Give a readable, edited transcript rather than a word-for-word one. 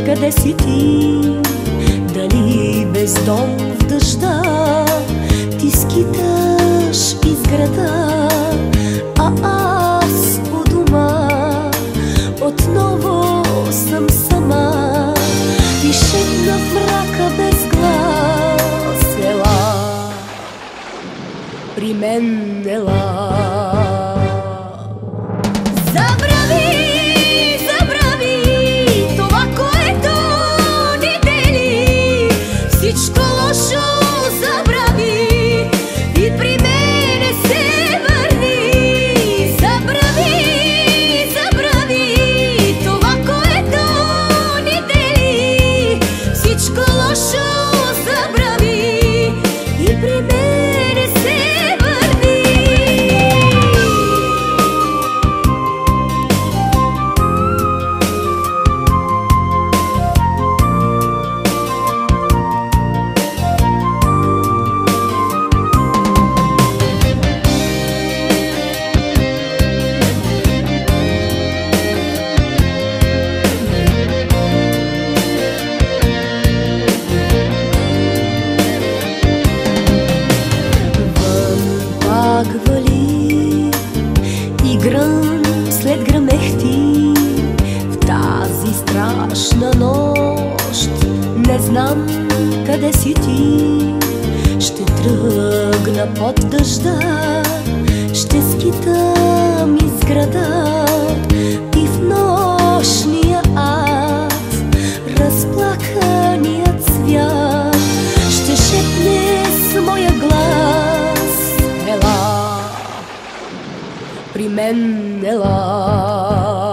Къде си ти? Дали без дом в дъжда ти скиташ из града, а аз у дома отново съм сама и шепна в мрака без глас: ела, при мен ела. Всичко лошо забрави и при мене се върни. Забрави, забрави това, което ни дели. Всичко лошо забрави и при мене се върни. Вали и гръм след гръмехти в тази страшна нощ. Не знам къде си ти. Ще тръгна под дъжда, ще скитам из града и в нощния ад разплаканият свят ще шепне с моя глас: ела, при мен ела.